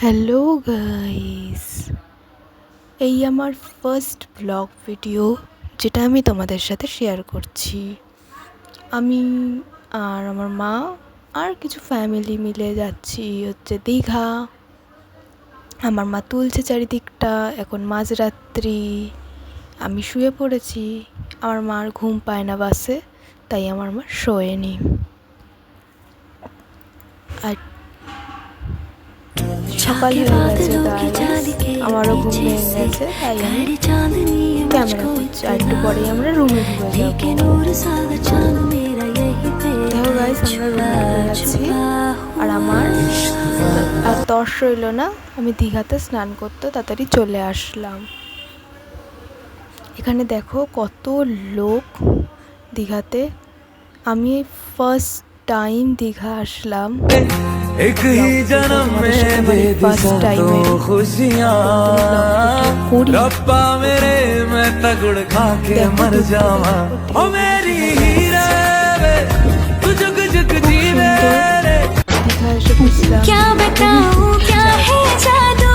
Hello guys, এই আমার first blog video যেটা আমি তোমাদের সাথে শেয়ার করছি। আমি আর আমার মা আর কিছু ফ্যামিলি মিলে যাচ্ছি হচ্ছে দীঘা। আমার মা তুলছে চারিদিকটা, এখন মাঝরাত্রি, আমি শুয়ে পড়েছি। আমার মার ঘুম পায় না বাসে, তাই আমার মা শোয়নি। আর সকাল হয়ে গেছে গাইস, আমারও ঘুম ভেঙে গেছে, তাই আমি ক্যামেরা করছি। আর একটু পরেই আমরা রুমে ঢুকে যাবো। দেখো গাইস, আমরা রুমে ঢুকে গেছি। আর আমার আর তর্স রইল না, আমি দীঘাতে স্নান করতে তাড়াতাড়ি চলে আসলাম। এখানে দেখো কত লোক দীঘাতে। আমি ফার্স্ট টাইম দীঘা আসলাম। एक ही जन्म में दे दी तो खुशियाँ रब्बा मेरे मैं तगड़ खा के मर जावा ओ मेरी हीरे वे तू जुग जुग जीवे रे क्या बताऊं क्या है जादू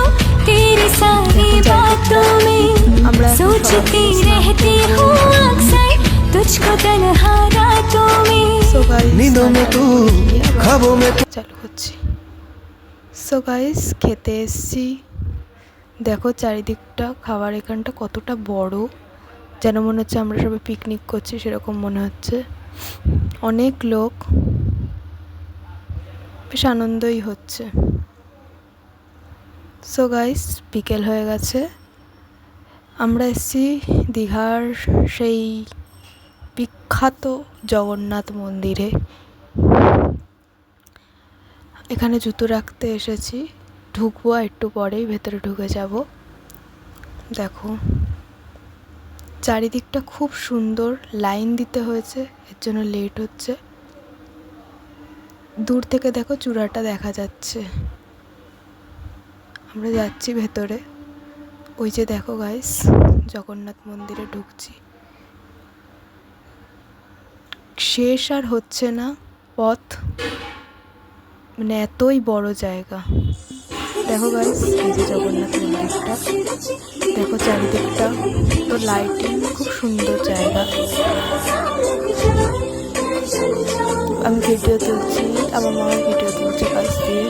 तेरी सारी बातों में सोचती रहती हूँ अक्सर तुझको तन्हा रातों में नींदों में तू ख्वाबों में চালু করছি। সো গাইস, খেতে এসছি। দেখো চারিদিকটা, খাবার এখানটা কতটা বড়, যেন মনে হচ্ছে আমরা সবাই পিকনিক করছি সেরকম মনে হচ্ছে। অনেক লোক, বেশ আনন্দই হচ্ছে। সো গাইস, বিকেল হয়ে গেছে। আমরা এসছি দীঘার সেই বিখ্যাত জগন্নাথ মন্দিরে। এখানে জুতো রাখতে এসেছি, ঢুকবো একটু পরেই, ভেতরে ঢুকে যাব। দেখো চারিদিকটা খুব সুন্দর, লাইন দিতে হয়েছে, এর জন্য লেট হচ্ছে। দূর থেকে দেখো চূড়াটা দেখা যাচ্ছে। আমরা যাচ্ছি ভেতরে। ওই যে দেখো গাইস, জগন্নাথ মন্দিরে ঢুকছি। শেষ আর হচ্ছে না পথ, মানে এতই বড় জায়গা। দেখো গাইস, এই যে জগন্নাথ মন্দিরটা, দেখো চারিদিকটা তো লাইটিং, খুব সুন্দর জায়গা। আমি ভিডিও তুলছি, আমার মা ভিডিও তুলছে কাছ দিয়ে।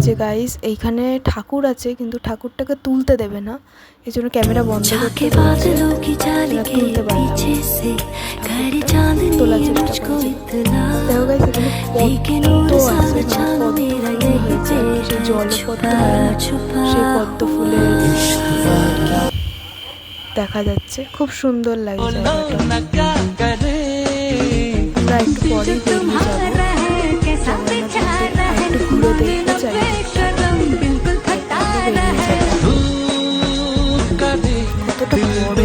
যে গাইস, এইখানে ঠাকুর আছে, কিন্তু ঠাকুরটাকে তুলতে দেবে না, এই জন্য ক্যামেরা বন্ধ করতে বলছে, তুলতে পারলাম তোলার চেষ্টা করছি। দেখো গাইস, এখানে পদ্ম আছে, সেই জলপদ্ম, সেই পদ্ম ফুলের দেখা যাচ্ছে, খুব সুন্দর লাগে জায়গাটা। আমরা একটু পরেই বেরিয়ে যাবো, একটু ঘুরে দেখতে চাই। কতটা বড়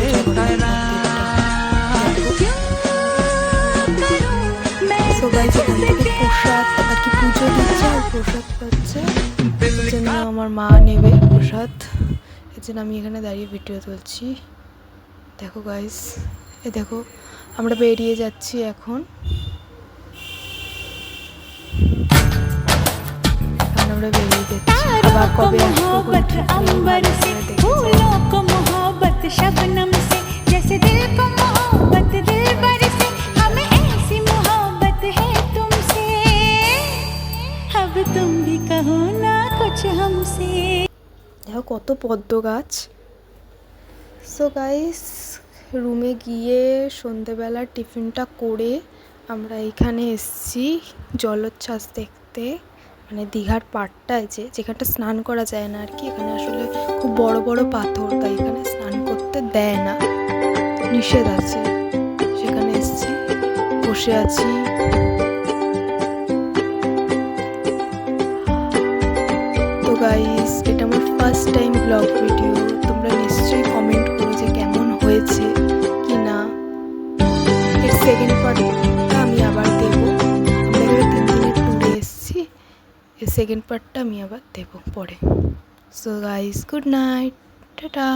সবাই সেখান থেকে প্রসাদ নাকি পুজো দিচ্ছে আর প্রসাদ পাচ্ছে, এর জন্য আমার মা নেবে প্রসাদ, এর জন্য আমি এখানে দাঁড়িয়ে ভিডিও তুলছি। দেখো গাইস, এ দেখো আমরা বেরিয়ে যাচ্ছি এখন। আমরা বেরিয়ে যাচ্ছি, আবার কবে দেখো কত পদ্ম গাছ। সো গাইস, রুমে গিয়ে সন্ধেবেলা টিফিনটা করে আমরা এখানে এসছি জলোচ্ছ্বাস দেখতে, মানে দীঘার পাড়টায় যেখানটা স্নান করা যায় না আর কি। এখানে আসলে খুব বড় বড় পাথর, তাই এখানে স্নান করতে দেয় না, নিষেধ আছে। সেখানে এসছি, বসে আছি। তো গাইস, এটা আমার ফার্স্ট টাইম ব্লগ ভিডিও। তোমরা নিশ্চয়ই কমেন্ট করো যে কেমন হয়েছে কি না। এর সেকেন্ড পার্টটা আমি আবার দেবো। আমরা এবারে 3 দিনের ট্যুরে এসেছি, এর সেকেন্ড পার্টটা আমি আবার দেবো পরে। So guys, good night, tata.